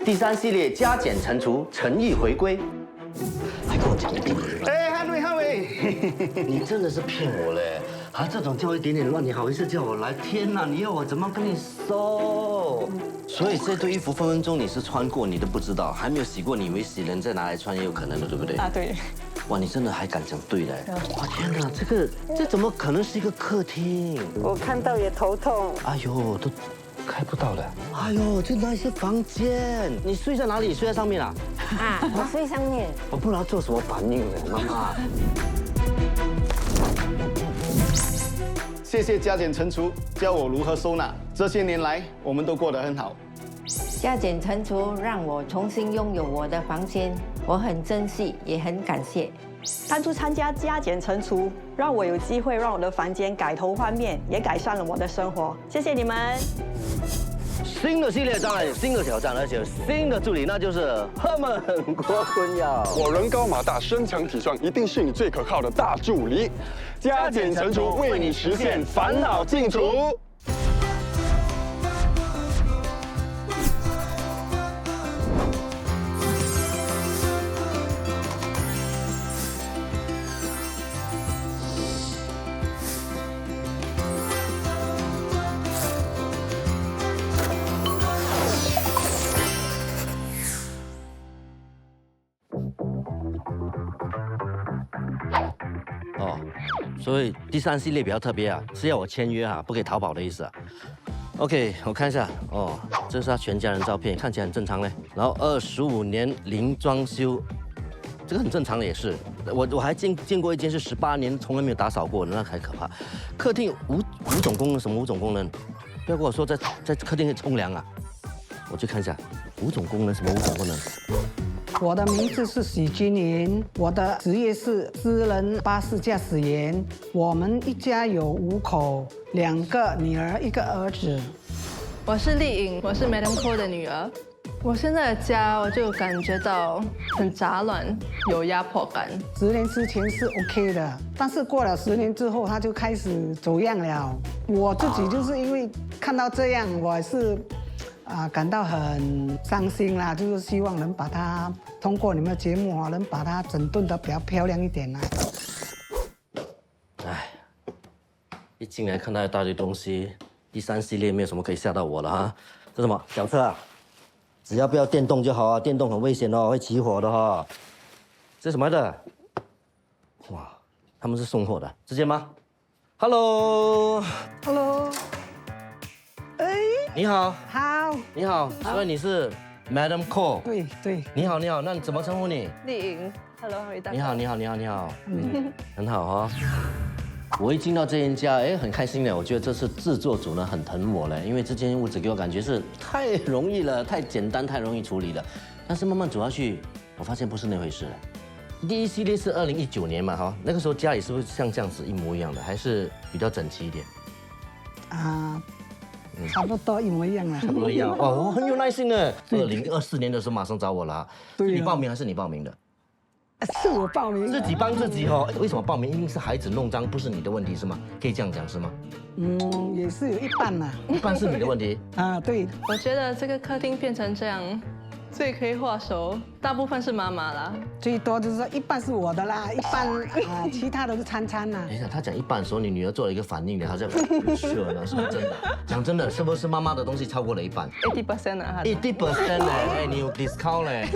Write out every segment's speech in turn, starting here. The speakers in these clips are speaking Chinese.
第3系列加减乘除，诚意回归。还跟我讲地理？哎，汉伟，你真的是骗我嘞！啊，这种叫一点点乱，你好意思叫我来？天哪，你要我怎么跟你收？所以这堆衣服分分钟你是穿过，你都不知道，还没有洗过，你以为洗人再拿来穿也有可能的，对不对？啊，对。哇，你真的还敢讲对嘞！哇，天哪，这怎么可能是一个客厅？我看到也头痛。哎呦，都开不到了。哎呦，这哪里是房间？你睡在哪里？睡在上面啊？啊，我睡上面。我不知道做什么反应了，妈妈。谢谢加减乘除，教我如何收纳。这些年来，我们都过得很好。加减乘除让我重新拥有我的房间，我很珍惜，也很感谢。当初参加加减乘除，让我有机会让我的房间改头换面，也改善了我的生活。谢谢你们。新的系列当然有新的挑战，而且有新的助理，那就是赫们郭坤耀。我人高马大，身强体壮，一定是你最可靠的大助理。加减乘除，为你实现烦恼尽除。哦，所以第3系列比较特别啊，是要我签约啊，不可以逃跑的意思啊。OK， 我看一下哦，这是他全家人照片，看起来很正常嘞。然后25年零装修，这个很正常的也是。我还见过一间是18年从来没有打扫过的，那还可怕。客厅有五种功能，什么5种功能？不要跟我说在客厅可以冲凉啊！我去看一下5种功能，什么5种功能？我的名字是许君云，我的职业是私人巴士驾驶员。我们一家有5口，2个女儿，1个儿子。我是丽颖，我是 Madam Ko 的女儿。我现在的家，我就感觉到很杂乱，有压迫感。10年之前是 OK 的，但是过了10年之后，他就开始走样了。我自己就是因为看到这样，我是感到很伤心啦，就是希望能把它通过你们的节目啊，能把它整顿得比较漂亮一点啦。哎，一进来看到一大堆东西，第3系列没有什么可以吓到我了哈。这什么小车啊？只要不要电动就好啊，电动很危险哦，会起火的哈。这什么的？哇，他们是送货的，直接吗 ？Hello， 哎，你好，好，你好，所以你是 Madam Ko？ 对对，你好，你好，那你怎么称呼你？丽颖 ，Hello， 大你好，你好，你好，你好，很好哈。我一进到这间家，哎，很开心的。我觉得这次制作组呢很疼我嘞，因为这间屋子给我感觉是太容易了，太简单，太容易处理了。但是慢慢走下去，我发现不是那回事了。第1系列是2019年嘛，哈，那个时候家里是不是像这样子一模一样的，还是比较整齐一点？差不多一模一样了。差不多一样。哦，我很有耐心的。2024年的时候马上找我了啊。对啊你报名还是你报名的？是我报名的。自己帮自己哦。为什么报名？一定是孩子弄脏，不是你的问题是吗？可以这样讲是吗？也是有一半啦。一半是你的问题。对。我觉得这个客厅变成这样，罪魁祸首大部分是妈妈啦。最多就是说一半是我的啦，一半其他都是餐啦。等一下，他讲一半的时候，你女儿做了一个反应的，好像是呢，是不是真的？讲真的，是不是妈妈的东西超过了一半80% 啊？80% 呢？哎，你有 discount 嘞？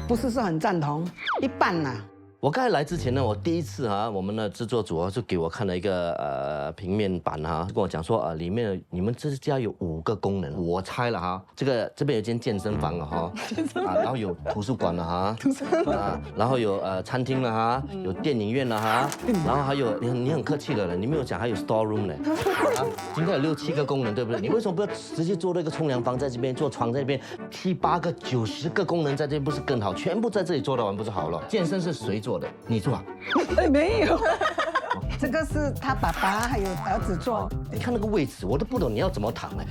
不是很赞同，一半啦。我刚才来之前呢，我第一次我们的制作组就给我看了一个平面版跟我讲说里面你们这家有5个功能，我猜了哈，这边有间健身房了哈，然后有图书馆了哈，然后有餐厅了哈，有电影院了哈，然后还有你很客气了，你没有讲还有 store room 嘞，应该有6、7个功能对不对？你为什么不要直接做那个冲凉房在这边，做床在这边，7、8个、90个功能在这边不是更好？全部在这里做得完不是好了？健身是谁做的？你做啊？哎，没有。这个是他爸爸还有儿子做。你看那个位置，我都不懂你要怎么躺哎。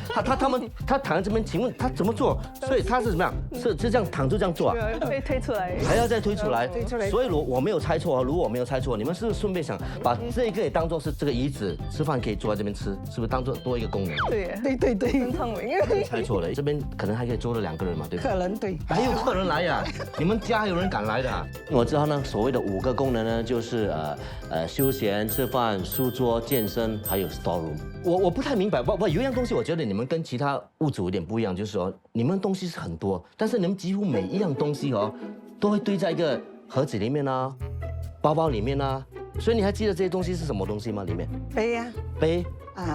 他躺在这边，请问他怎么做？所以他是怎么样？是这样躺就这样做啊？被推出来。还要再推出来，推出来所以我没有猜错啊，如果我没有猜错，你们是不是顺便想把这个也当做是这个椅子，吃饭可以坐在这边吃，是不是当做多一个功能？对，很聪明。猜错了，这边可能还可以坐了2个人嘛，对不对？客人对，还有客人来呀、你们家还有人敢来的、我知道呢，所谓的5个功能呢，就是休闲、吃饭、书桌、健身，还有 store room。我不太明白，有一样东西，我觉得你们跟其他屋主有点不一样，就是说你们东西是很多，但是你们几乎每一样东西都会堆在一个盒子里面啊，包包里面啊。所以你还记得这些东西是什么东西吗？里面杯啊，杯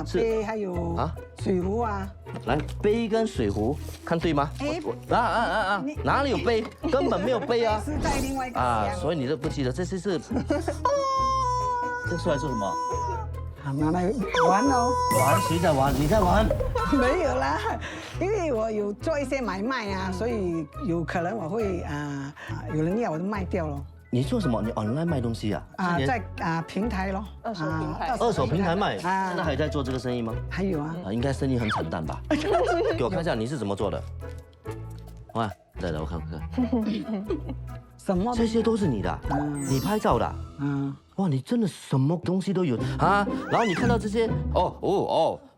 是杯还有水壶啊。来，杯跟水壶，看对吗？哪里有杯？根本没有杯啊！是在另外一个箱。所以你都不记得，这些是。这出来做什么？拿来玩哦。玩？谁在玩？你在玩？没有啦，因为我有做一些买卖啊，所以有可能我会有人要我就卖掉咯。你做什么？你 online 卖东西啊？在平台咯，二手平台卖。现在还在做这个生意吗？还有啊。应该生意很惨淡吧？给我看一下你是怎么做的。哇，来，我看。什么？这些都是你的？你拍照的？哇，你真的什么东西都有啊！然后你看到这些，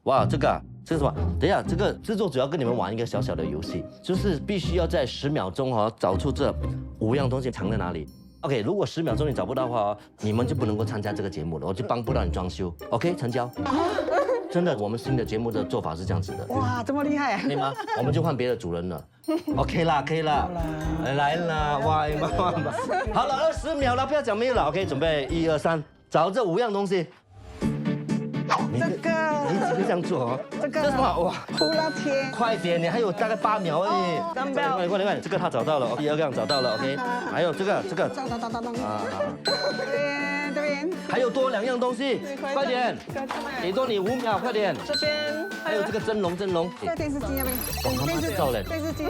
哇，这个是什么？等一下，这个制作组要跟你们玩一个小小的游戏，就是必须要在10秒钟找出这5样东西藏在哪里。OK， 如果10秒钟你找不到的话你们就不能够参加这个节目了，我就帮不到你装修。OK， 成交。真的，我们新的节目的做法是这样子的。哇，这么厉害啊！可以吗？我们就换别的主人了。OK 啦，可以啦。来啦，哇妈！好了，20秒了，不要讲没有了。OK， 准备1、2、3，找这5样东西。这个你几个这样做这什么？哇，呼啦圈。快点，你还有大概8秒而已。快点，这个他找到了。第2个找到了。OK， 还有这个。找。这边。还有多2样东西，快点，给多你5秒，快点。这边还有这个蒸笼。在电视机那边。哇，他妈在照嘞。电视机。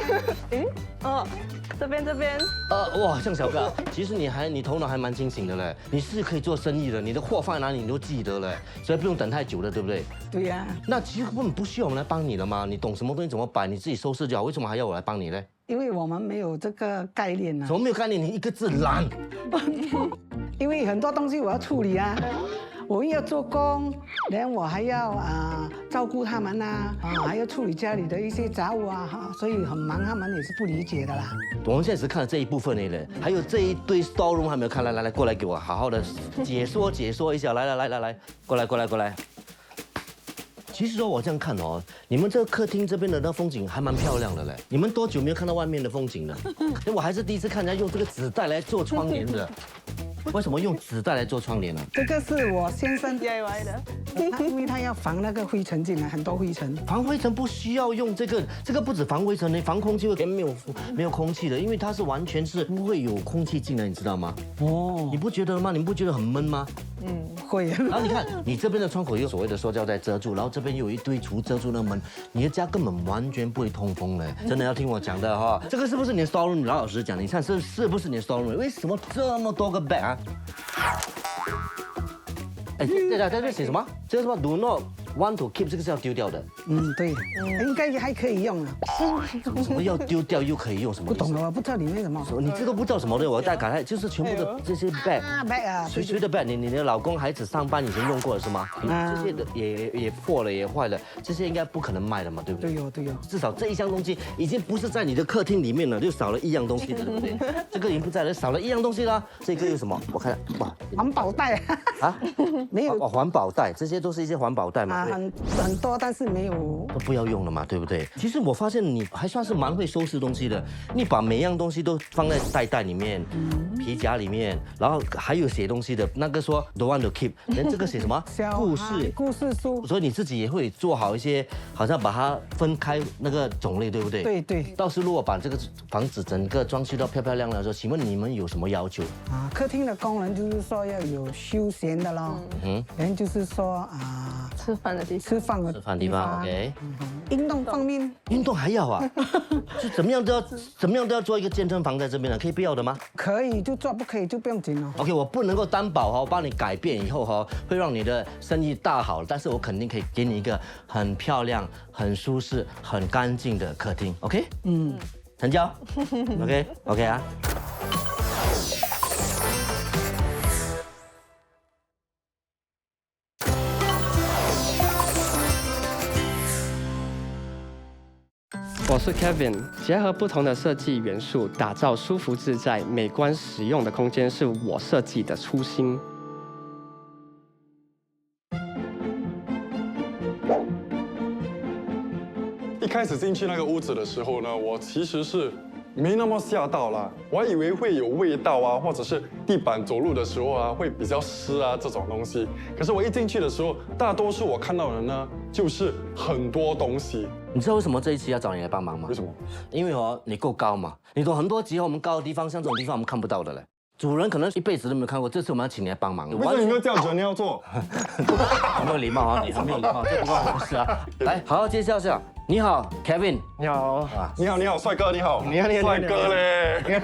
这边。哇，像小哥，其实你头脑还蛮清醒的嘞，你是可以做生意的，你的货放在哪里你都记得嘞，所以不用等太久了，对不对？对呀。那其实根本不需要我们来帮你的嘛，你懂什么东西怎么摆，你自己收拾就好，为什么还要我来帮你呢？因为我们没有这个概念啊。怎么没有概念？你1个字懒。因为很多东西我要处理啊。我要做工，然后我还要照顾他们还要处理家里的一些杂物所以很忙，他们也是不理解的啦。我们现在只看了这一部分而已，还有这一堆 store room 还没有看，来，过来给我好好的解说一下，来，过来。其实我这样看你们这个客厅这边的那风景还蛮漂亮的嘞。你们多久没有看到外面的风景了？我还是第一次看人家用这个纸袋来做窗帘的。为什么用纸袋来做窗帘呢？这个是我先生 DIY 的，因为他要防那个灰尘进来，很多灰尘。防灰尘不需要用这个不止防灰尘，你防空气会没有空气的，因为它是完全是不会有空气进来，你知道吗？你不觉得吗？你不觉得很闷吗？会。然后你看，你这边的窗口有所谓的塑胶袋遮住，然后这边又有一堆橱遮住那门，你的家根本完全不会通风的。真的要听我讲的这个是不是你的 store room？ 你老实讲，你看是不是你的 store room？ 为什么这么多个 bag 啊？在这写什么？这个什么 do not want to keep， 这个是要丢掉的。对，应该还可以用啊。什么要丢掉又可以用？什么？不懂了，我不知道里面什么。你这个不知道什么的，我再改，就是全部的这些 bag 谁的 bag？你的老公孩子上班以前用过的是吗？这些的也破了也坏了，这些应该不可能卖的嘛，对不对？对有。至少这一箱东西已经不是在你的客厅里面了，就少了1样东西了，对不对？这个已经不在了，少了1样东西了。这个有什么？我看哇，环保袋没有。环保袋，这些都是一些环保袋嘛。很多，但是没有。都不要用了嘛，对不对？其实我发现你还算是蛮会收拾东西的，你把每样东西都放在袋里面、皮夹里面，然后还有写东西的那个说 don't want to keep， 连这个写什么故事书，所以你自己也会做好一些，好像把它分开那个种类，对不对？对。到时如果把这个房子整个装修到漂漂亮亮的时候，请问你们有什么要求？客厅的功能就是说要有休闲的咯，然后就是说吃饭饭的地方。吃饭的吃饭地方，OK。运动方面运动还要啊？就怎么样都要做一个健身房在这边了，可以不要的吗可以就做，不可以就不用紧哦。 ？OK， 我不能够担保哈，我帮你改变以后哈，会让你的生意大好，但是我肯定可以给你一个很漂亮、很舒适、很干净的客厅，OK？ 成交，OK 啊。我是 Kevin， 结合不同的设计元素，打造舒服自在、美观实用的空间，是我设计的初心。一开始进去那个屋子的时候呢，我其实是没那么吓到啦，我还以为会有味道啊，或者是地板走路的时候啊会比较湿啊这种东西。可是我一进去的时候，大多数我看到的呢就是很多东西。你知道为什么这一期要找你来帮忙吗？为什么？因为你够高嘛，你懂很多集我们高的地方，像这种地方我们看不到的嘞。主人可能一辈子都没有看过，这次我们要请你来帮忙。为什么你没有这样子？你要做？很没有礼貌啊，你很没有礼貌，这不关我的事啊。来，好好介绍一下。你好 ，Kevin。你好，啊，你好，帅哥，你好，你好帅哥嘞。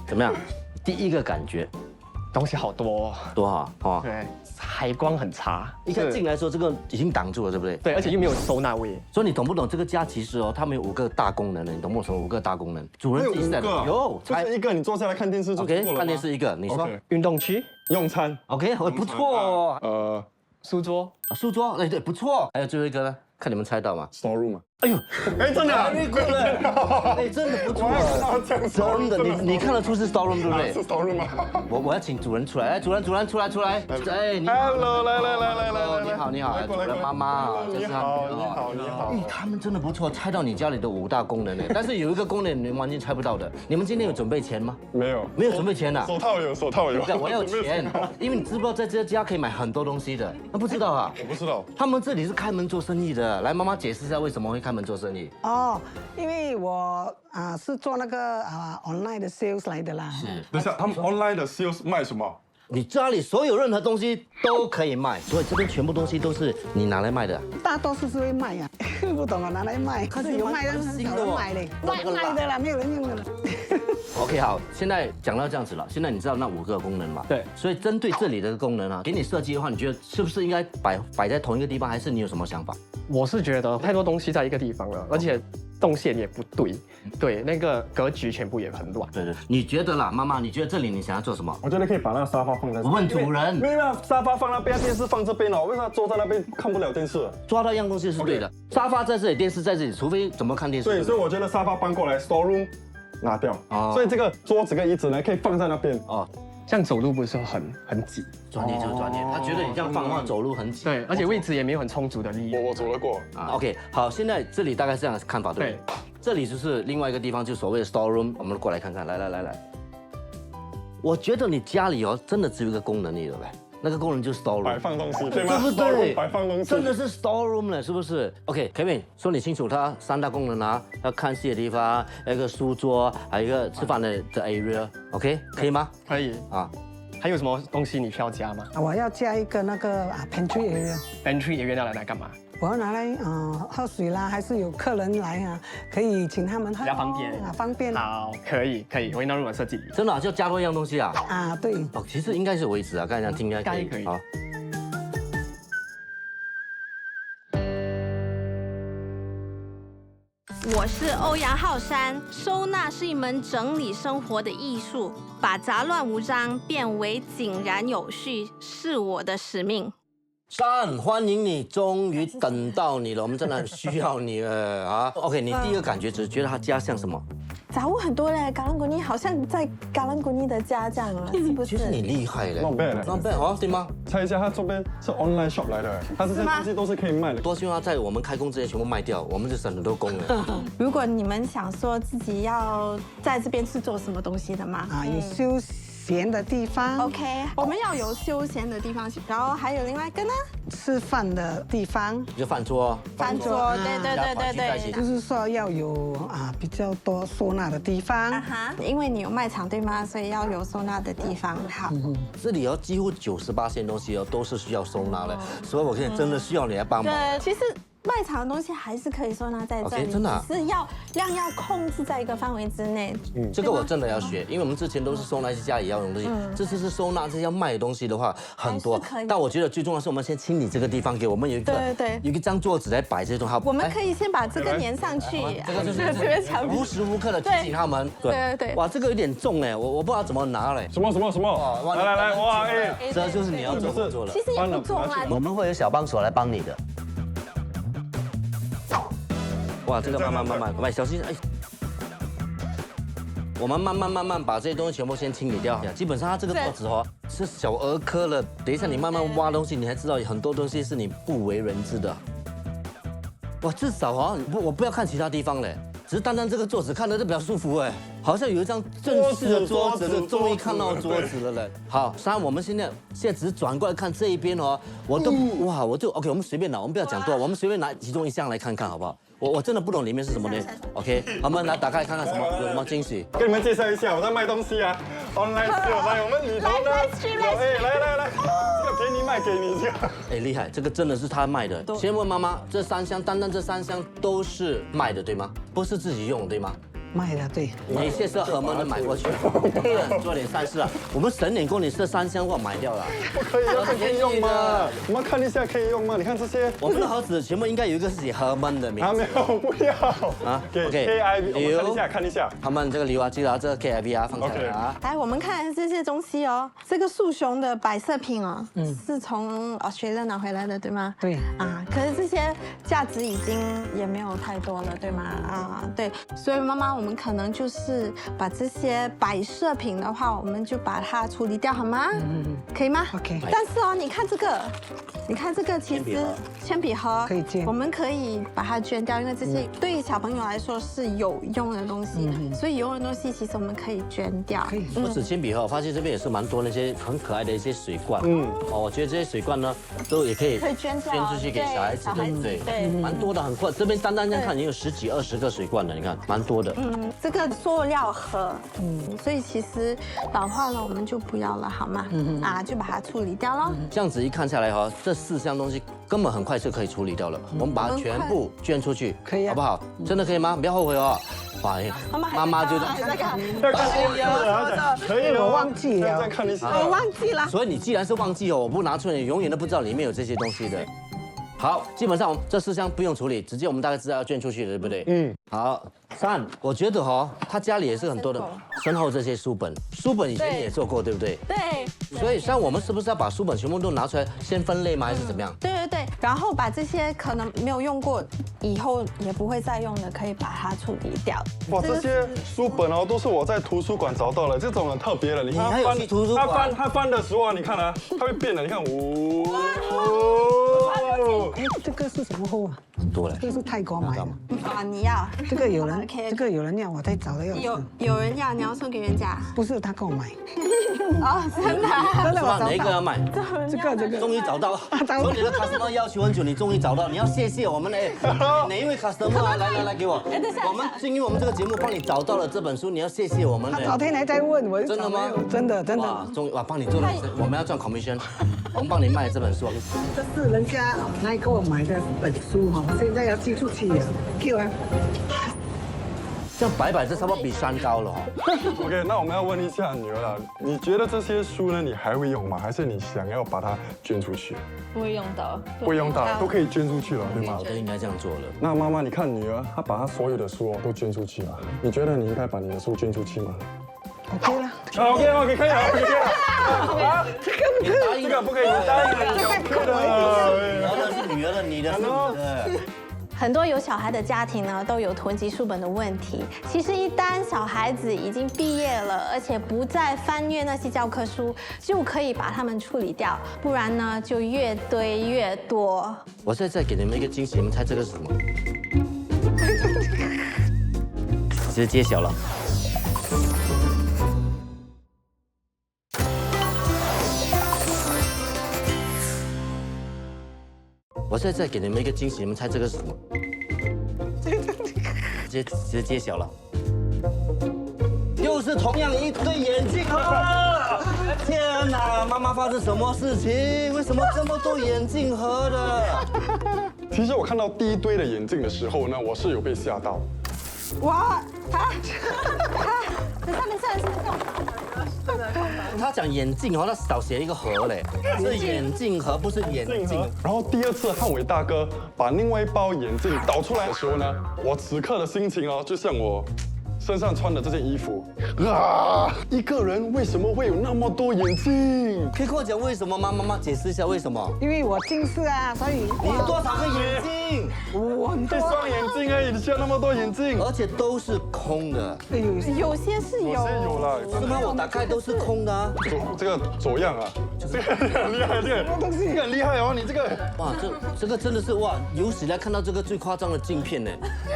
怎么样？第一个感觉东西好多，多好哦。对，采光很差。一开进来的时候，这个已经挡住了，对不对？对，而且又没有收纳位。所以你懂不懂这个家其实它们有5个大功能的，你懂不懂什么5个大功能？主人自己在的有，就是一个你坐下来看电视就 OK， 够了吗。看电视一个，你说 OK 运动区、用餐 OK， 不错哦。书桌、书桌，对，不错。还有最后一个呢？看你们猜到吗？ ，storeroom 啊。哎呦，哎，真的啊，太过了，哎，真的不错，真的，你看得出是 storeroom 对不对？是 storeroom 吗？我要请主人出来，来，主人出来，哎，你好 Hello，来，你好，主人妈妈，你好。哎，他们真的不错，猜到你家里的5大功能呢，但是有一个功能你们完全猜不到的，你们今天有准备钱吗？没有准备钱呐？手套有。我要钱，因为你知不知道在这家可以买很多东西的？不知道啊？我不知道。他们这里是开门做生意的，来，妈妈解释一下为什么会开门做生意。哦，因为我是做那个online 的 sales 来的啦。是，等一下，他们 online 的 sales 卖什么？你家里所有任何东西都可以卖，所以这边全部东西都是你拿来卖的。大多数是会卖呀，不懂啊，拿来卖。可是有卖，但是很少人买嘞，卖的啦，没有人用的啦。OK， 好，现在讲到这样子了，现在你知道那5个功能嘛？对。所以针对这里的功能啊，给你设计的话，你觉得是不是应该摆在同一个地方，还是你有什么想法？我是觉得太多东西在一个地方了，而且动线也不对，对，那个格局全部也很乱。对，你觉得啦，妈妈，你觉得这里你想要做什么？我觉得可以把那个沙发放在。我问主人，没有沙发放那边，电视放这边哦，为啥坐在那边看不了电视？抓到一样东西是对的，沙发在这里，电视在这里，除非怎么看电视。对，所以我觉得沙发搬过来 ，storeroom 拿掉。哦所以这个桌子跟椅子呢，可以放在那边。哦，这样走路不是很挤？专业就是专业，他觉得你这样放的话走路很挤。对，而且位置也没有很充足的利益。我走得过。OK， 好，现在这里大概是这样的看法，对不对？这里就是另外一个地方，就所谓的 storeroom， 我们过来看看，来。我觉得你家里真的只有一个功能而已了，那个功能就是 storeroom， 摆放东西，对吗？对不对？摆放东西，真的是 storeroom 了，是不是 ？OK，Kevin， 说你清楚，它3大功能啊，要看戏的地方，有一个书桌，还有一个吃饭的 area，OK， 可以吗？可以啊。还有什么东西你需要加吗？我要加一个那个pantry area。pantry area 要来干嘛？我要拿来喝水啦，还是有客人来可以请他们喝，比较方便方便。好，可以，我会纳入我设计里。真的就加多一样东西啊？对。哦，其实应该是维持啊，刚才听应该可以。好。我是欧阳浩山，收纳是一门整理生活的艺术，把杂乱无章变为井然有序，是我的使命。珊，欢迎你，终于等到你了，我们真的很需要你了啊 ！OK， 你第一个感觉只觉得他家像什么？杂物很多嘞，嘎啷古尼好像在嘎啷古尼的家这样啊，是不是？其实你厉害嘞 ，not bad， 哦，对吗？猜一下，他这边是 online shop 来的，他这些东西都是可以卖的。多希望他在我们开工之前全部卖掉，我们就省很多工了。如果你们想说自己要在这边是做什么东西的吗？有休闲的地方 OK， 我们要有休闲的地方，然后还有另外一个呢，吃饭的地方，就饭桌，饭桌，对，就是说要有比较多收纳的地方。因为你有卖场对吗？所以要有收纳的地方。好，这里几乎98%东西都是需要收纳的，所以我现在真的需要你来帮忙。对，其实卖场的东西还是可以收纳在这里， OK， 真的啊，只是量要控制在一个范围之内。这个我真的要学，因为我们之前都是收纳一些家里要用的东西，这次是收纳这些要卖的东西的话很多，但我觉得最重要是我们先清理这个地方，给我们有一张桌子来摆这些东西。我们可以先把这个粘上去，这个就是无时无刻的提醒他们。对，哇，这个有点重哎，我不知道怎么拿嘞。什么？来，哇，哎，这就是你要做工作了。其实也不重啊，我们会有小帮手来帮你的。哇，这个慢慢，小心哎！我们慢慢把这些东西全部先清理掉。基本上它这个桌子是小儿科了，等一下你慢慢挖东西，你还知道很多东西是你不为人知的。哇，至少我不要看其他地方嘞，只是单单这个桌子看着就比较舒服哎，好像有一张正式的桌子，终于看到桌子了嘞。好，我们现在只是转过来看这一边我都OK， 我们随便拿，我们不要讲多，我们随便拿其中一项来看看好不好？我真的不懂里面是什么呢 ？OK， 我们来打开看看有什么惊喜。跟你们介绍一下，我在卖东西啊 ，online sale， 来我们里头呢，来，这个便宜卖给你这个。哎，厉害，这个真的是他卖的。先问妈妈，这3箱，单单这3箱都是卖的对吗？不是自己用对吗？卖的对，你现在和我们买过去，做点善事啊！我们省点工，你这3箱货买掉了。不可以，可以用吗？我们看一下可以用吗？你看这些，我们的盒子全部应该有一个是写和们的名字。没有，不要啊。KIV， 我们看一下。他们这个礼物记得这个 KIV 放下来啊。来，我们看这些东西这个树熊的摆设品是从Australia拿回来的对吗？对。可是这些价值已经也没有太多了对吗？对，所以妈妈。我们可能就是把这些摆设品的话，我们就把它处理掉，好吗？可以吗 ？OK。但是你看这个，其实铅笔盒可以捐，我们可以把它捐掉，因为这些对于小朋友来说是有用的东西，所以有用的东西其实我们可以捐掉。可以。不止铅笔盒，我发现这边也是蛮多那些很可爱的一些水罐。我觉得这些水罐呢，都也可以捐掉，捐出去给小孩子的，对，蛮多的，很快。这边单单这样看，已经有10几20个水罐了，你看，蛮多的。这个塑料盒，所以其实老化了我们就不要了，好吗？就把它处理掉了。这样子一看下来这4项东西根本很快就可以处理掉了。我们把它全部捐出去，可以啊，好不好？真的可以吗？不要后悔哦。妈妈就在看，可以，我忘记了，再看一下，我忘记了。所以你既然是忘记我不拿出来，你永远都不知道里面有这些东西的。好，基本上这4箱不用处理，直接我们大概知道要捐出去的，对不对？好，3，我觉得他家里也是很多的，身后这些书本以前也做过，对不对？对。所以像我们是不是要把书本全部都拿出来，先分类吗？还是怎么样？对，然后把这些可能没有用过，以后也不会再用的，可以把它处理掉。哇，这些书本都是我在图书馆找到的，这种很特别的。你看他翻的时候你看它会变的，你看，哎，这个是什么货啊？很多嘞，这个是泰国买的。你要这个有人要，我在找的要。有人要，你要送给人家？不是，他跟我买。真的，我哪一个要买？这个，终于找到了。所以你的 customer 要求很久，你终于找到，你要谢谢我们哪一位 customer 啊？来给我。因为我们这个节目帮你找到了这本书，你要谢谢我们。他昨天还在问我。真的吗？真的。终于帮你做了，我们要赚 commission， 我们帮你卖这本书。这是人家来给我买的本书现在要寄出去了，给我。这样摆这差不多比山高了OK， 那我们要问一下女儿了，你觉得这些书呢，你还会用吗？还是你想要把它捐出去？不会用到，都可以捐出去了，对吗？我都应该这样做了。那妈妈，你看女儿，她把她所有的书都捐出去了，你觉得你应该把你的书捐出去吗？ OK 了。OK， 可以了。这个不可以，你答应了，女儿的，你的是你的。很多有小孩的家庭呢，都有囤积书本的问题。其实一旦小孩子已经毕业了，而且不再翻阅那些教科书，就可以把它们处理掉，不然呢，就越堆越多。我现在再给你们一个惊喜，你们猜这个是什么？直接揭晓了。我现在再给你们一个惊喜，你们猜这个是什么？直接揭晓了，又是同样一对眼镜盒。天哪，妈妈发生什么事情？为什么这么多眼镜盒的？其实我看到第一堆的眼镜的时候呢，我是有被吓到。哇，这上面算是他讲眼镜哦，他少写一个盒嘞，是眼镜盒，不是眼镜。然后第二次汉伟大哥把另外一包眼镜倒出来的时候呢，我此刻的心情哦，就像我身上穿的这件衣服啊，一个人为什么会有那么多眼镜？可以跟我讲为什么吗？妈妈解释一下为什么？因为我近视啊，所以你有多少个眼镜？我很多一双眼镜而已，你需要那么多眼镜？而且都是空的。有些是有，有啦，是吗？我打开都是空的啊。这个走样啊，这个很厉害，这个很厉害哦，你这个哇，这个真的是哇，有史以来看到这个最夸张的镜片呢。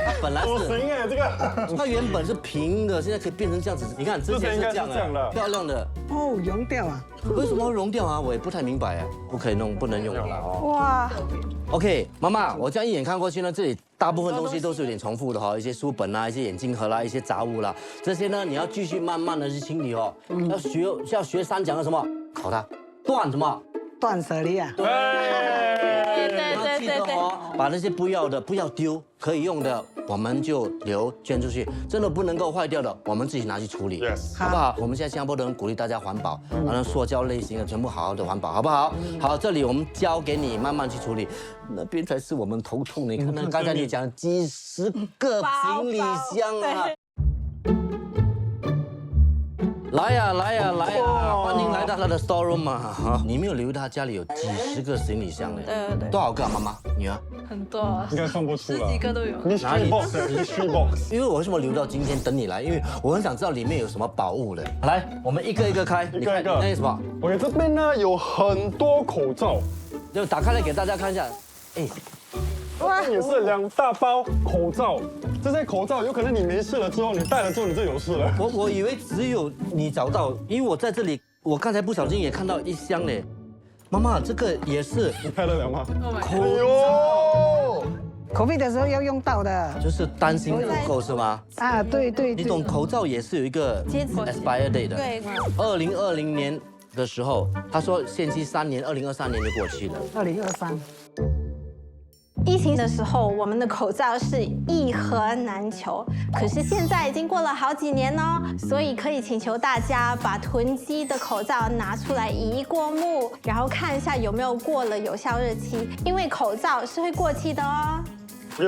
它本来不是，行哎，这个它原本是平的，现在可以变成这样子。你看之前是这样的，漂亮的。哦，溶掉啊。为什么会融掉啊？我也不太明白哎，不可以弄，不能用了哦。哇， OK， 妈妈，我这样一眼看过去呢，这里大部分东西都是有点重复的哈，一些书本啦，一些眼镜盒啦，一些杂物啦，这些呢你要继续慢慢的去清理哦。要学三讲的什么？考它，断什么？断舍离啊。对要记得哦，把那些不要的不要丢，可以用的我们就捐出去，真的不能够坏掉的，我们自己拿去处理 Yes 好不好？我们现在新加坡的人鼓励大家环保，然后塑胶类型的全部好好的环保，好不好？好，这里我们交给你慢慢去处理，那边才是我们头痛。你看那刚才你讲几十个行李箱啊！来呀来呀来呀！欢迎来到他的 storeroom 嘛哈！你没有留意他家里有几十个行李箱呢？对，多少个啊？妈妈，女儿？很多啊，应该看不出十了，几个都有。哪里 mystery box，mystery box。因为我为什么留到今天等你来？因为我很想知道里面有什么宝物的。来，我们一个一个开，一个一个那是什么？ OK， 这边呢有很多口罩，就打开来给大家看一下。哎，这也是2大包口罩。这些口罩有可能你没事了之后，你戴了之后你就有事了。我以为只有你找到，因为我在这里，我刚才不小心也看到一箱嘞。妈妈，这个也是你拍得了吗？口哎呦， COVID 的时候要用到的。就是担心不够是吗？啊，对对对。你懂口罩也是有一个截止 expire date 的。对2020年的时候，他说限期3年，2023年就过期了。 2023。疫情的时候，我们的口罩是一盒难求，可是现在已经过了好几年哦，所以可以请求大家把囤积的口罩拿出来移过目，然后看一下有没有过了有效日期，因为口罩是会过期的哦。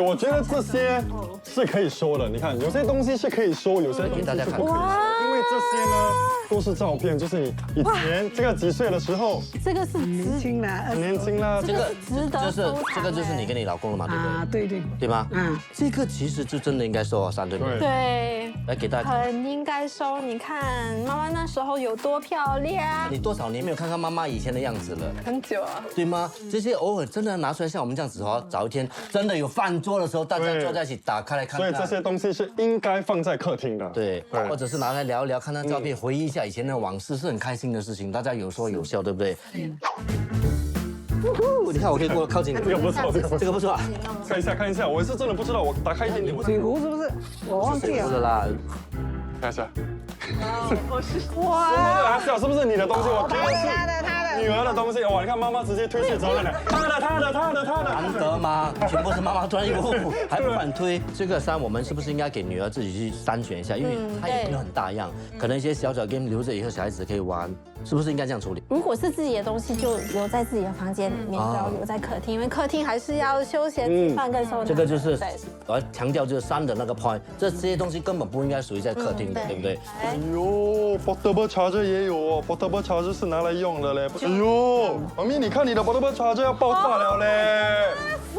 我觉得这些是可以收的。你看，有些东西是可以收，有些东西是不可以收，因为这些呢都是照片，就是你以前这个几岁的时候，这个是年轻啦，很年轻啦，这个值得收藏这个就是你跟你老公的嘛，对不对？啊，对对。对吗？嗯。这个其实就真的应该收啊，3对不对？对，来给大家看。很应该收。你看妈妈那时候有多漂亮，你多少年没有看看妈妈以前的样子了，很久啊。对吗？这些偶尔真的拿出来，像我们这样子哦，找一天真的有饭桌的时候，大家坐在一起打开来看看。所以这些东西是应该放在客厅的。对，或者是拿来聊一聊，看看照片，回忆一下以前的往事，是很开心的事情。大家有说有笑，对不对？你看，我可以过靠近你。这个不错，这个不错啊。看一下，看一下，我是真的不知道，我打开一点点。水壶是不是？我忘记了。是的啦。看一下。哇，拿小是不是你的东西？我觉得他的。女儿的东西。哇，你看妈妈直接推卸责任了。他的。难得吗？全部是妈妈专业服务，还不反推。这个衫我们是不是应该给女儿自己去筛选一下？因为它也没有很大样，可能一些小 game 留着以后小孩子可以玩，是不是应该这样处理？如果是自己的东西，就留在自己的房间里面，不要留在客厅，因为客厅还是要休闲、吃饭跟收纳。这个就是我要强调，就是3的那个 point，这些东西根本不应该属于在客厅的，对不对？哎呦 ，portable charger 也有哦 ，portable charger 是拿来用的嘞。哎呦，妈咪，你看你的 portable charger 要爆炸了嘞！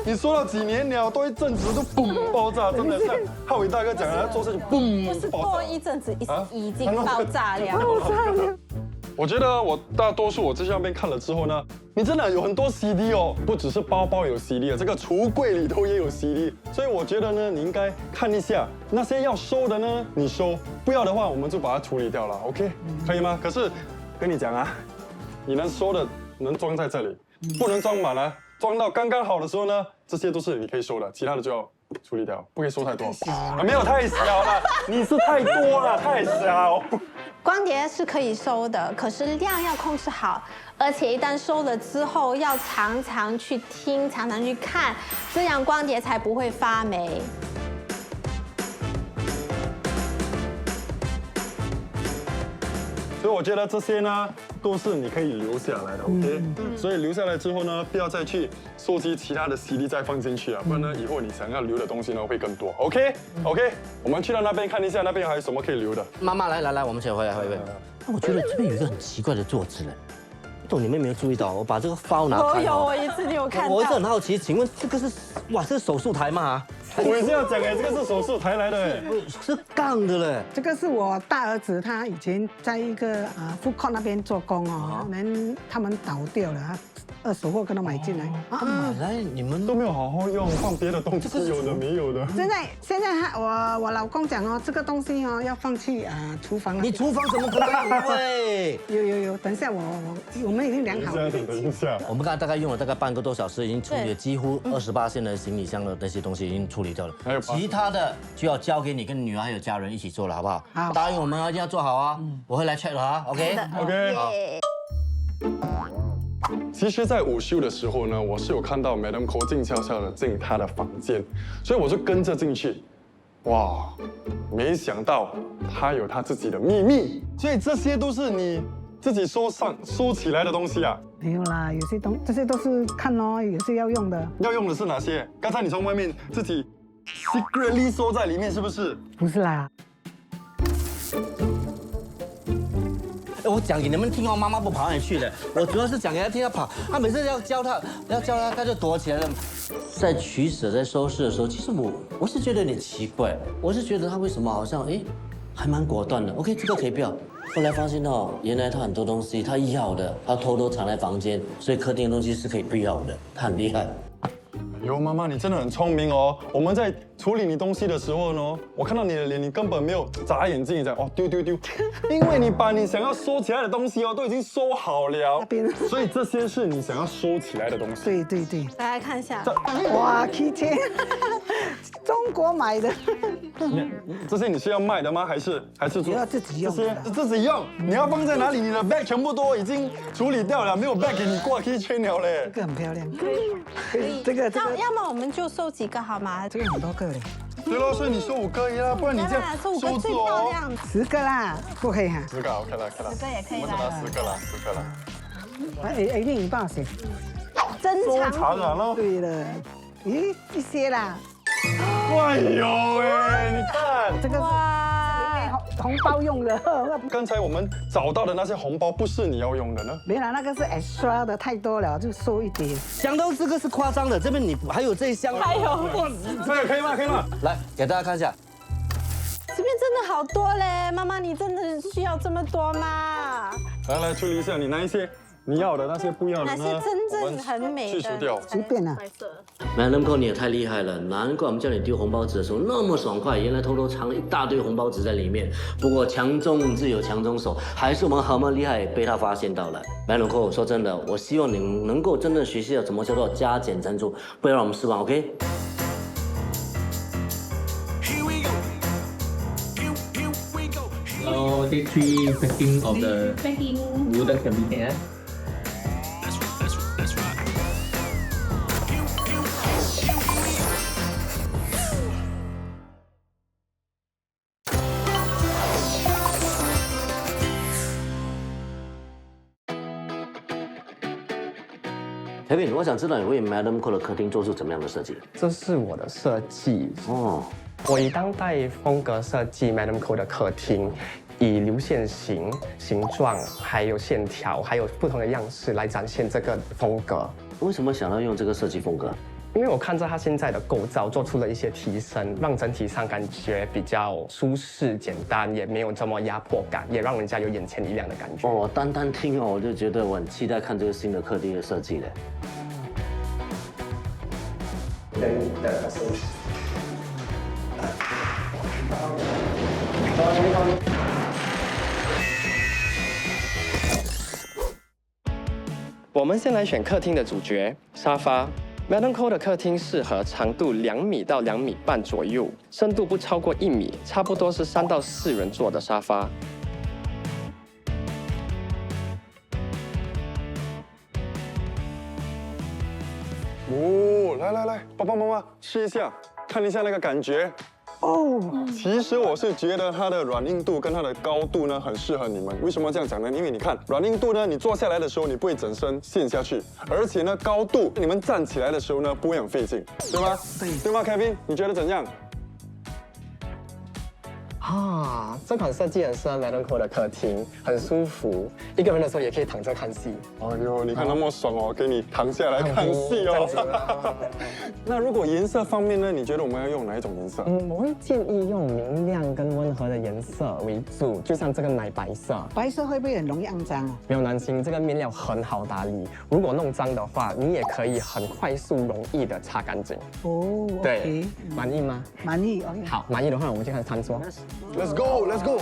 你说了几年了，多一阵子都嘣爆炸，真的像浩伟大哥讲的，做事情嘣不是爆炸。过一阵子已经爆炸了。我觉得我大多数我这上面看了之后呢，你真的有很多 CD 哦，不只是包包有 CD 这个橱柜里头也有 CD， 所以我觉得呢，你应该看一下那些要收的呢，你收，不要的话我们就把它处理掉了 ，OK， 可以吗？可是跟你讲啊，你能收的能装在这里，不能装满了，装到刚刚好的时候呢，这些都是你可以收的，其他的就要处理掉，不可以收太多。没有太小了，你是太多了，太小。光碟是可以收的，可是量要控制好，而且一旦收了之后，要常常去听，常常去看，这样光碟才不会发霉。所以我觉得这些呢，都是你可以留下来的 ，OK？所以留下来之后呢，不要再去收集其他的 CD 再放进去了，不然呢，以后你想要留的东西呢会更多 ，OK？我们去到那边看一下，那边还有什么可以留的。妈妈，来，我们先回来。那我觉得这边有一个很奇怪的坐姿嘞，不懂你们有没有注意到？我把这个包拿开。有，我一次就有看到。我一直很好奇，请问这个是哇，这是手术台吗？我也是要讲哎，这个是手术台来的哎，是杠的嘞。这个是我大儿子，他以前在一个food court那边做工哦，他们倒掉了，二手货跟他买进来。买来你们都没有好好用，放别的东西，有的没有的。现在我老公讲哦，这个东西哦要放去厨房。你厨房怎么可能会？有，等一下我们已经量好了。等一下，我们刚才大概用了大概半个多小时，已经处理了几乎28%的行李箱的那些东西已经处理掉了，还有其他的就要交给你跟女儿还有家人一起做了，好不好？好，答应我们一定要做好啊！我会来 check 的啊 ，OK？ 好。其实，在午休的时候呢，我是有看到 Madam Ko 静悄悄的进她的房间，所以我就跟着进去。哇，没想到她有她自己的秘密，所以这些都是你自己收起来的东西啊？没有啦，有些这些都是看哦，也是要用的。要用的是哪些？刚才你从外面自己 secretly 收在里面，是不是？不是啦。我讲给你们听哦，妈妈不跑哪里去了。我主要是讲给她听，她跑，她每次要教她，她就躲起来了。在取舍、在收拾的时候，其实我是觉得有点奇怪，我是觉得她为什么好像还蛮果断的。OK， 这个可以不要。后来发现到，原来她很多东西她要的，她偷偷藏在房间，所以客厅的东西是可以不要的。她很厉害。哎呦，妈妈，你真的很聪明哦！我们在处理你东西的时候呢，我看到你的脸，你根本没有眨眼睛，你讲哦丢，因为你把你想要收起来的东西哦都已经收好了，所以这些是你想要收起来的东西。对。大家看一下，哇，keychain， 中国买的。这些你是要卖的吗？还是要自己用？这些自己用，你要放在哪里？你的 bag 全部都已经处理掉了，没有 bag 给你挂 keychain 了嘞。这个很漂亮，可以，这个。要么我们就收几个好吗？这个很多个嘞。对咯，所以你收5个啦，不然你这样收5个最漂亮。10个啦，不可以哈。 10个 OK 了。10个也可以我们拿10个了。另一半谁？珍藏了。对了，咦，一些啦。哎呦喂，你看这个红包用的。刚才我们找到的那些红包不是你要用的呢？没啦，那个是 extra 的，太多了就收一点。讲到这个是夸张的，这边你还有这一箱，还有这个可以吗？来给大家看一下，这边真的好多嘞，妈妈你真的需要这么多吗？来处理一下，你拿一些你要的，那些不要的呢？那些真正很美的去除掉。随便啦。Madam Ko 你也太厉害了，难怪我们叫你丢红包纸的时候那么爽快，原来偷偷藏了一大堆红包纸在里面。不过强中自有强中手，还是我们好么厉害，被他发现到了。Madam Ko 说真的，我希望你能够真正学习到怎么叫做加减乘除，不要让我们失望 ，OK？ So day 3 packing of the wooden cabinet. Kevin， 我想知道你为 Madam Ko 的客厅做出怎么样的设计？这是我的设计哦。我以当代风格设计 Madam Ko 的客厅，以流线型、形状、还有线条，还有不同的样式来展现这个风格。为什么想要用这个设计风格？因为我看着它现在的构造做出了一些提升，让整体上感觉比较舒适、简单，也没有这么压迫感，也让人家有眼前一亮的感觉。哦，单听我就觉得我很期待看这个新的客厅的设计了。我们先来选客厅的主角沙发。Madam Co 的客厅适合长度2米到2米半左右，深度不超过1米，差不多是3到4人坐的沙发。哦，来，爸爸妈妈吃一下，看一下那个感觉。哦，其实我是觉得它的软硬度跟它的高度呢，很适合你们。为什么这样讲呢？因为你看软硬度呢，你坐下来的时候你不会整身陷下去，而且呢高度你们站起来的时候呢不会很费劲，对吗？对吗 ，Kevin？ 你觉得怎样？啊，这款设计很适合 Madam Co 的客厅，很舒服。一个人的时候也可以躺着看戏。哎呦，你看那么爽哦，给你躺下来看戏哦。那如果颜色方面呢？你觉得我们要用哪一种颜色？我会建议用明亮跟温和的颜色为主，就像这个奶白色。白色会不会很容易肮脏啊？不用担心，这个面料很好打理。如果弄脏的话，你也可以很快速、容易的擦干净。哦，对，满意吗？满意 ，OK。好，满意的话，我们就开始餐桌。Let's go, let's go。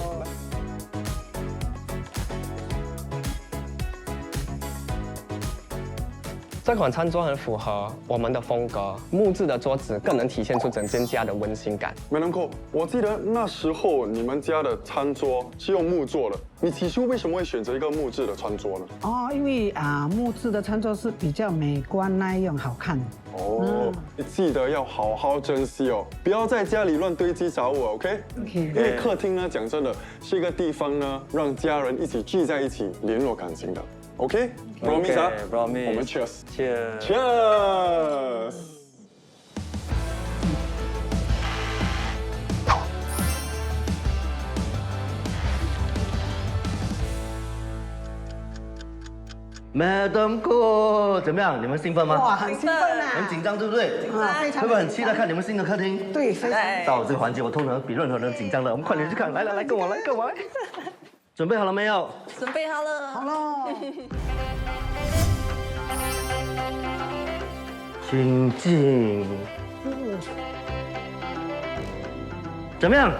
这款餐桌很符合我们的风格，木质的桌子更能体现出整间家的温馨感。Madam Co， 我记得那时候你们家的餐桌是用木做的，你起初为什么会选择一个木质的餐桌呢？哦，因为木质的餐桌是比较美观耐用、好看。哦，你记得要好好珍惜哦，不要在家里乱堆积杂物 ，OK？ 因为客厅呢，讲真的是一个地方呢，让家人一起聚在一起联络感情的。OK？Promise 啊 ，Promise。我们 Cheers。Cheers。 Cheers。Madam Co 怎么样？你们兴奋吗？哇，很兴奋啊！很紧张，对不对？非常。会不会很期待看你们新的客厅？对，非常。到这个环节，我通常比任何人紧张的。我们快点去看，来，跟我来。准备好了没有？准备好了。好了。请进。怎么样？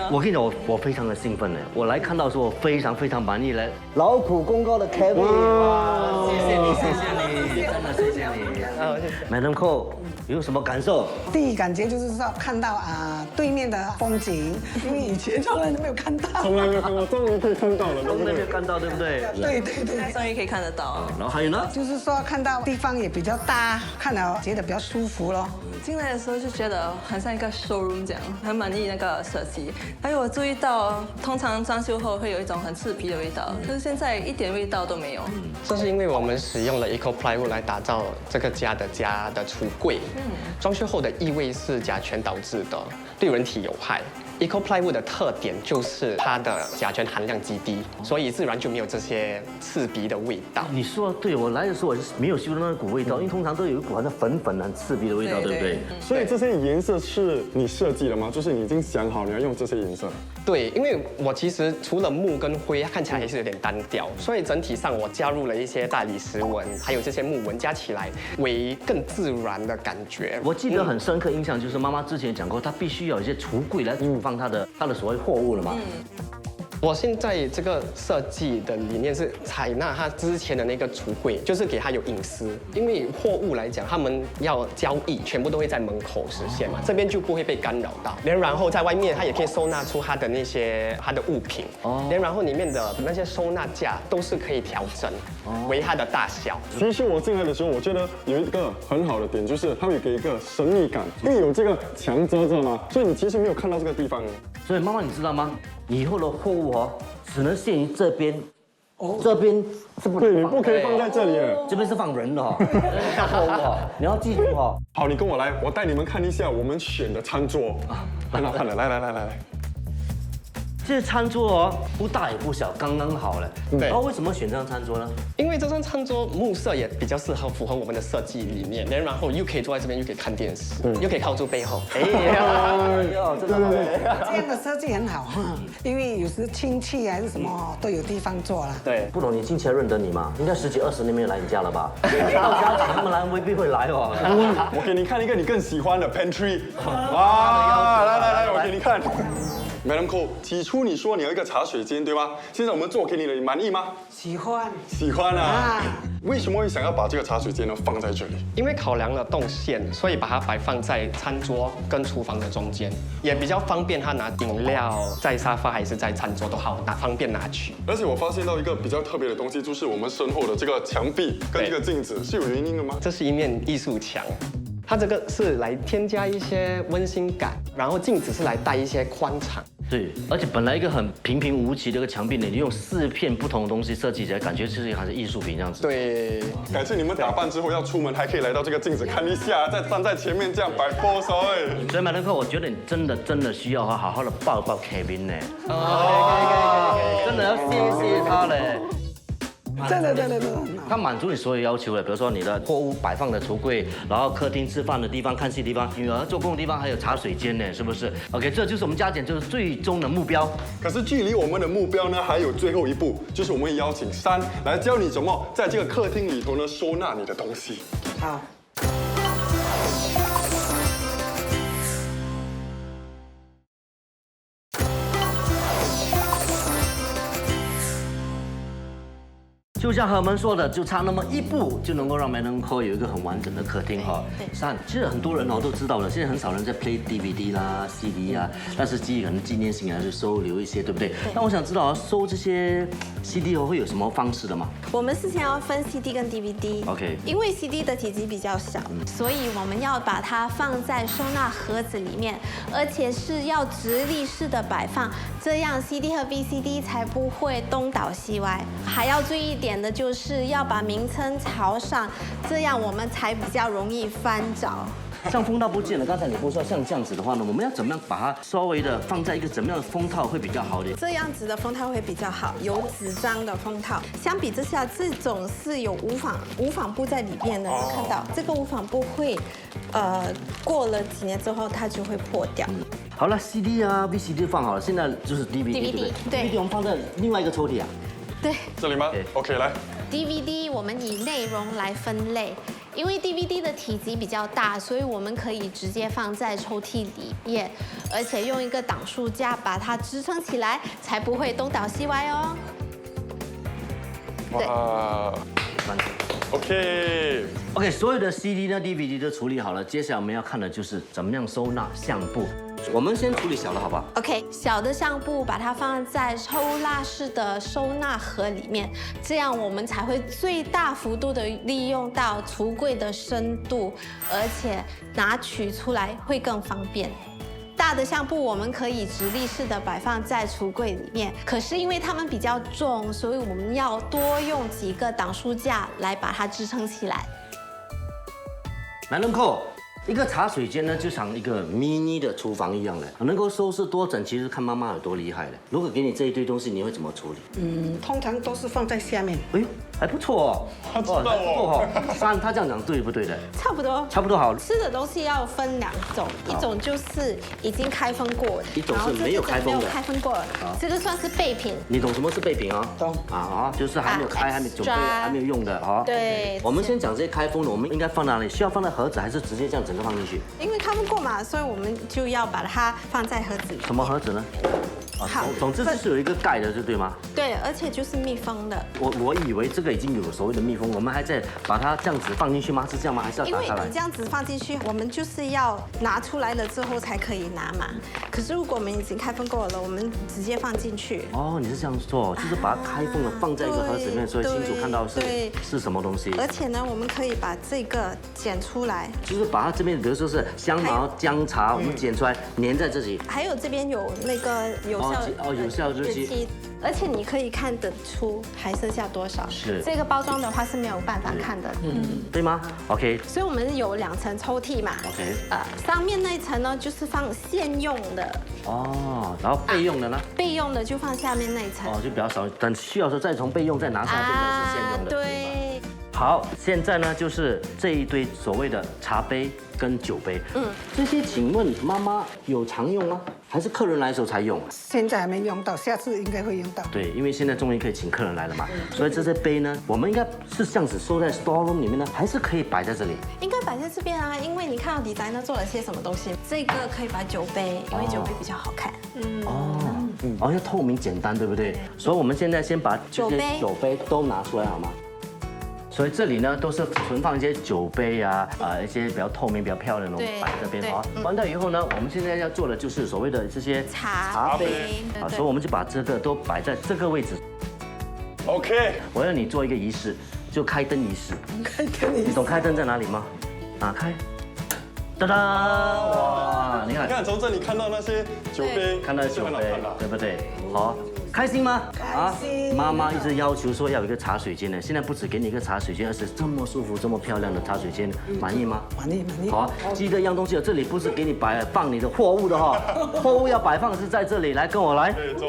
我跟你讲，我非常的兴奋呢。我来看到说，我非常满意嘞。劳苦功高的 Kevin， 哇，谢谢你，真的谢谢你。Madam Co， 有什么感受？第一感觉就是说看到对面的风景，因为以前从来都没有看到。从来没有看到，终于可以看到了，从来没有看到，对不对？对，终于可以看得到。然后还有呢？就是说看到地方也比较大，看了觉得比较舒服咯。进来的时候就觉得很像一个 showroom 这样，很满意那个设计。还有我注意到，通常装修后会有一种很刺鼻的味道，可是现在一点味道都没有。这是因为我们使用了 Eco Plywood 来打造这个家的橱柜。装修后的异味是甲醛导致的，对人体有害。Eco Plywood 的特点就是它的甲醛含量极低，所以自然就没有这些刺鼻的味道。你说对，我来的时候我没有嗅到那股味道，因为通常都有一股好像粉很刺鼻的味道，对不对？所以这些颜色是你设计的吗？就是你已经想好你要用这些颜色？对，因为我其实除了木跟灰，看起来还是有点单调，所以整体上我加入了一些大理石纹，还有这些木纹，加起来为更自然的感觉。我记得很深刻印象就是妈妈之前讲过，她必须要有一些橱柜来放她的所谓货物了嘛。我现在这个设计的理念是采纳它之前的那个橱柜，就是给它有隐私。因为货物来讲，他们要交易，全部都会在门口实现嘛，这边就不会被干扰到。然后在外面，它也可以收纳出它的物品。然后里面的那些收纳架都是可以调整为它的大小。其实我进来的时候，我觉得有一个很好的点，就是它会给一个神秘感，因为有这个墙遮着嘛，所以你其实没有看到这个地方。所以妈妈，你知道吗？以后的货物只能限于这边，这边是不对，你不可以放在这里，这边是放人的货物你要记住好，你跟我来，我带你们看一下我们选的餐桌很好看的，来。这餐桌不大也不小，刚刚好了。对。为什么选这张餐桌呢？因为这张餐桌木色也比较符合我们的设计理念，然后又可以坐在这边，又可以看电视，又可以靠住背后。对，这样的设计很好，因为有时亲戚还是什么都有地方坐了。对。不懂你亲戚还认得你吗？应该10几20年没有来你家了吧？到家请他们来未必会来哦。我给你看一个你更喜欢的 pantry。来，我给你看。Madam Ko， 起初你说你有一个茶水间，对吗？现在我们做给你了，你满意吗？喜欢。喜欢啊。为什么会想要把这个茶水间呢放在这里？因为考量了动线，所以把它摆放在餐桌跟厨房的中间，也比较方便他拿饮料在沙发还是在餐桌都好方便拿取。而且我发现到一个比较特别的东西，就是我们身后的这个墙壁跟一个镜子，是有原因的吗？这是一面艺术墙。它这个是来添加一些温馨感，然后镜子是来带一些宽敞。对，而且本来一个很平平无奇的一个墙壁呢，你用4片不同的东西设计起来，感觉就是好像艺术品这样子。对，改次你们打扮之后要出门，还可以来到这个镜子看一下，再站在前面这样摆 pose 哎。所以马登克，我觉得你真的需要好好的抱抱 Kevin 呢。真的要谢谢他嘞。真的，它满足你所有要求的，比如说你的货物摆放的橱柜，然后客厅吃饭的地方、看戏的地方、女儿做工的地方，还有茶水间呢，是不是 ？OK， 这就是我们加减就是最终的目标。可是距离我们的目标呢，还有最后一步，就是我们会邀请珊来教你怎么在这个客厅里头呢收纳你的东西。好。就像和我们说的，就差那么一步，就能够让 Madam Ko 有一个很完整的客厅哈。其实很多人都知道了，现在很少人在 play DVD 啦、CD 啊，但是基于可能纪念性还是收留一些，对不对？那我想知道收这些 CD 会有什么方式的吗？我们事先要分 CD 跟 DVD。OK。因为 CD 的体积比较小，所以我们要把它放在收纳盒子里面，而且是要直立式的摆放，这样 CD 和 VCD 才不会东倒西歪。还要注意一点的就是要把名称朝上，这样我们才比较容易翻找。像封套不见了，刚才你不是说像这样子的话呢，我们要怎么样把它稍微的放在一个怎么样的封套会比较好一点？这样子的封套会比较好，有纸张的封套。相比之下，这种是有无纺布在里面的，你看到这个无纺布会，过了几年之后它就会破掉。好了 ，CD 啊 VCD 放好了，现在就是 DVD 对 DVD 我们放在另外一个抽屉啊。对，这里吗 ？OK， 来。DVD 我们以内容来分类，因为 DVD 的体积比较大，所以我们可以直接放在抽屉里面，而且用一个挡书架把它支撑起来，才不会东倒西歪哦。哇 ，OK， 所有的 CD 呢 DVD 都处理好了，接下来我们要看的就是怎么样收纳相簿。我们先处理小的好不好 ？OK， 小的相簿把它放在抽纳式的收纳盒里面，这样我们才会最大幅度的利用到橱柜的深度，而且拿取出来会更方便。大的相簿我们可以直立式的摆放在橱柜里面，可是因为它们比较重，所以我们要多用几个挡书架来把它支撑起来。Madam Ko。一个茶水间呢，就像一个 mini 的厨房一样的，能够收拾多整齐，是看妈妈有多厉害的。如果给你这一堆东西，你会怎么处理？通常都是放在下面。哎呦，还不错哦，他知道哦。珊，他这样讲对不对的？差不多，差不多好。吃的东西要分2种，一种就是已经开封过的，一种是没有开封的。没有开封过的，这个算是备品。你懂什么是备品啊？懂啊，就是还没有开、还没准备、还没有用的啊。对。我们先讲这些开封的，我们应该放哪里？需要放在盒子，还是直接这样整个放进去？因为开封过嘛，所以我们就要把它放在盒子里。什么盒子呢？好，总之就是有一个盖的，对吗？对，而且就是密封的。我以为这个已经有所谓的密封，我们还在把它这样子放进去吗？是这样吗？还是要打开来？因为你这样子放进去，我们就是要拿出来了之后才可以拿嘛。可是如果我们已经开封过了，我们直接放进去。哦，你是这样做，就是把它开封了放在一个盒子里面，所以清楚看到是什么东西。而且呢，我们可以把这个剪出来，就是把它这边，比如说是香茅、姜茶，我们剪出来粘在这里。还有这边有那个有效日期，而且你可以看得出还剩下多少。是这个包装的话是没有办法看的，对吗 ？OK。所以我们有2层抽屉嘛。OK。上面那一层呢就是放现用的。哦，然后备用的呢？备用的就放下面那一层。哦，就比较少，等需要的时候再从备用再拿出来变成是现用的。对。好，现在呢就是这一堆所谓的茶杯跟酒杯。这些请问妈妈有常用吗？还是客人来的时候才用？现在还没用到，下次应该会用到。对，因为现在终于可以请客人来了嘛，所以这些杯呢，我们应该是这样子收在 store room 里面呢，还是可以摆在这里？应该摆在这边啊，因为你看到designer做了些什么东西。这个可以摆酒杯，因为酒杯比较好看。哦，要透明简单，对不对？所以我们现在先把这些酒杯都拿出来好吗？所以这里呢都是存放一些酒杯啊，一些比较透明、比较漂亮的，我们摆这边好。完掉以后呢，我们现在要做的就是所谓的这些茶杯，好，所以我们就把这个都摆在这个位置。OK， 我要你做一个仪式，就开灯仪式。开灯仪式，你懂开灯在哪里吗？打开，哒哒，哇，你看，从这里看到那些酒杯，看到酒杯，对不对？好。开心吗？开心。妈妈一直要求说要有一个茶水间的，现在不止给你一个茶水间，而是这么舒服、这么漂亮的茶水间，满意吗？满意。好，记得一样东西，这里不是给你放你的货物的哈，货物要摆放是在这里，来跟我来。对，走。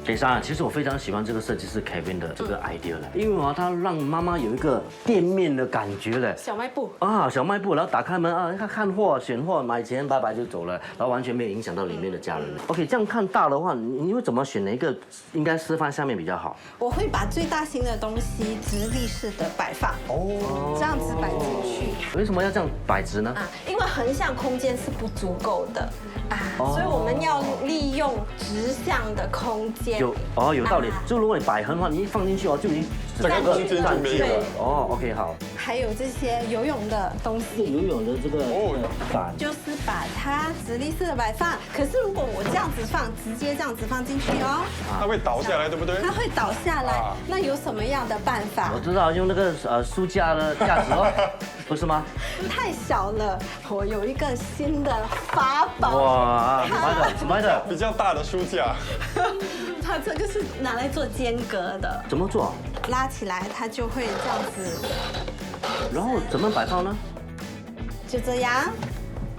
北山，其实我非常喜欢这个设计师 Kevin 的这个 idea 了，因为他让妈妈有一个店面的感觉了。小卖部啊，小卖部，然后打开门啊，看货、选货、买钱，拜拜就走了，然后完全没有影响到里面的家人。OK， 这样看大的话，你会怎么选哪一个应该是放下面比较好？我会把最大型的东西直立式的摆放，这样子摆进去。为什么要这样摆直呢？因为横向空间是不足够的所以我们要利用直向的空间。有道理。就如果你摆横的话，你一放进去就已经整个空间就没有了。OK 好。还有这些游泳的东西，游泳的这个板，就是把它直立式的摆放。可是如果我这样子放，直接这样子放进去它会倒下来，对不对？它会倒下来。那有什么样的办法？我知道，用那个书架的架子不是吗？太小了，我有一个新的法宝。哇，什么的？比较大的书架。它这个是拿来做间隔的。怎么做？拉起来，它就会这样子。然后怎么摆放呢？就这样，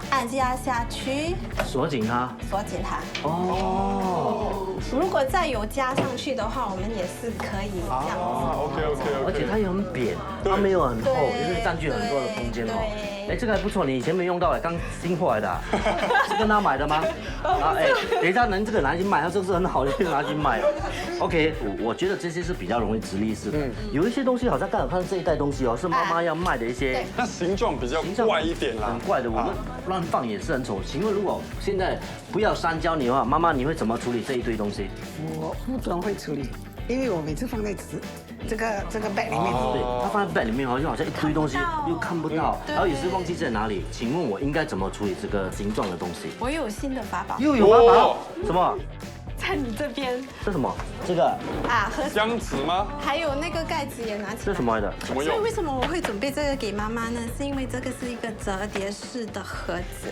按压下去，锁紧它。如果再有加上去的话，我们也是可以这样子。OK。而且它也很扁，它没有很厚，就是占据很多的空间哎，这个还不错，你以前没用到刚新货来的，是跟他买的吗？等一下能这个拿去卖，它这个是很好的，可以拿去卖。OK， 我觉得这些是比较容易直立式的，有一些东西好像刚好看这一袋东西是妈妈要卖的一些，那形状比较怪一点啦，很怪的，我们乱放也是很丑。请问如果现在不要山椒泥的话，妈妈你会怎么处理这一堆东西？我不总会处理，因为我每次放在这个 bag 里面，对，它放在 bag 里面就好像一堆东西又看不到，然后也是忘记在哪里。请问我应该怎么处理这个形状的东西？我有新的法宝，又有法宝？什么？在你这边。这什么？这个和箱子吗？还有那个盖子也拿起来。这什么来的？怎么用？所以为什么我会准备这个给妈妈呢？是因为这个是一个折叠式的盒子。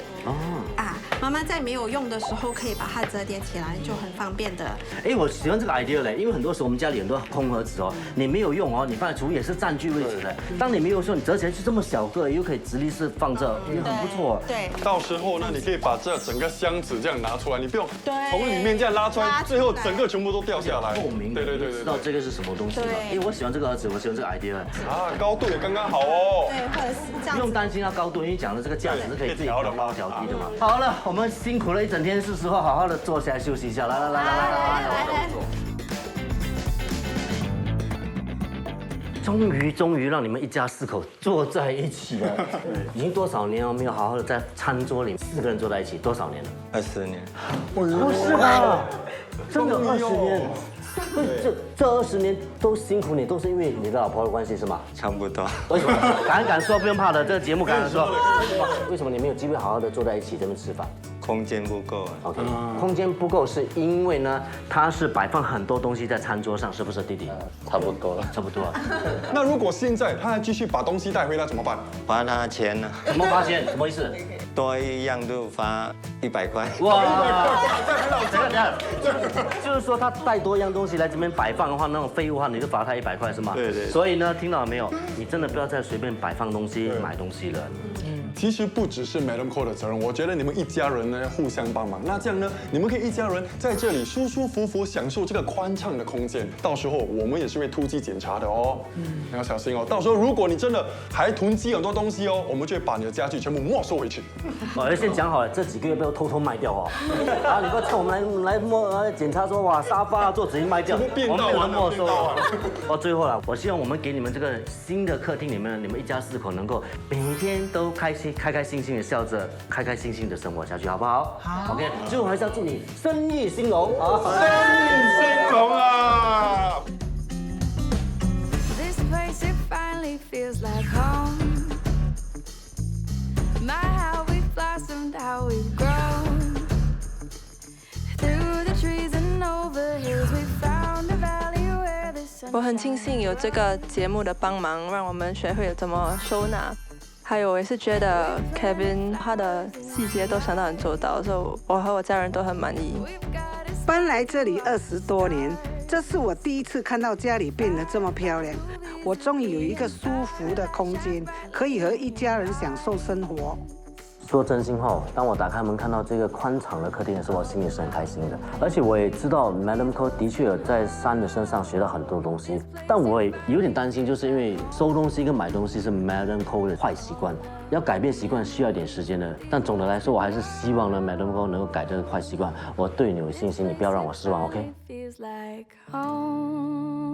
妈妈在没有用的时候可以把它折叠起来，就很方便的。我喜欢这个 idea 嘞，因为很多时候我们家里很多空盒子你没有用你放在厨也是占据位置的。当你没有用，你折起来就这么小个，又可以直立式放这，也很不错。对。到时候呢，你可以把这整个箱子这样拿出来，你不用从里面这样拉出来，最后整个全部都掉下来。透明的，对，知道这个是什么东西吗？我喜欢这个盒子，我喜欢这个 idea。高度也刚刚好对，或者是这样。不用担心它高度，因为讲的这个架子是可以自己调高调低的嘛。好了，我们辛苦了一整天，是时候好好的坐下来休息一下。来。终于让你们一家4口坐在一起了。已经多少年没有好好的在餐桌里4个人坐在一起，多少年了？20年。不是吧？真的20年。这20年都辛苦你，都是因为你的老婆的关系是吗？差不多。为什么？敢说，不用怕的。这个节目敢说。为什么你没有机会好好的坐在一起这边吃饭？空间不够。OK， 空间不够是因为呢，它是摆放很多东西在餐桌上，是不是，弟弟？差不多了。那如果现在他还继续把东西带回来怎么办？罚他钱呢？怎么罚钱？什么意思？多一样就罚100块。哇！就是说他带多一样东西来这边摆放的话，那种废物的话，你就罚他100块是吗？对。所以呢，听到了没有？你真的不要再随便摆放东西、买东西了。其实不只是 Madam Ko 的责任，我觉得你们一家人呢互相帮忙。那这样呢，你们可以一家人在这里舒舒服服享受这个宽敞的空间。到时候我们也是会突击检查的哦，你要小心哦。到时候如果你真的还囤积很多东西哦，我们就会把你的家具全部没收回去。我先讲好了，这几个月被我偷偷卖掉哦。然后你不要趁我们来检查说哇沙发桌子已经卖掉，我们没有没收哦。最后了，我希望我们给你们这个新的客厅里面，你们一家4口能够每天都开开心心的笑着，开开心心的生活下去，好不好？好。OK， 最后还是要祝你生意兴隆，生意兴隆啊！ This place it finally feels like home. My how we've blossomed, how we've grown. Through the trees and over hills, we found a valley where the sun. 我很庆幸有这个节目的帮忙，让我们学会了怎么收纳。还有，我也是觉得 Kevin 他的细节都想得很周到，所以我和我家人都很满意。搬来这里20多年，这是我第一次看到家里变得这么漂亮。我终于有一个舒服的空间，可以和一家人享受生活。说真心话，当我打开门看到这个宽敞的客厅的时候，我心里是很开心的。而且我也知道 Madam Ko 的确有在珊的身上学到很多东西，但我也有点担心，就是因为收东西跟买东西是 Madam Ko 的坏习惯，要改变习惯需要一点时间的。但总的来说，我还是希望呢 Madam Ko 能够改这个坏习惯。我对你有信心，你不要让我失望 ，OK？ Feels like home.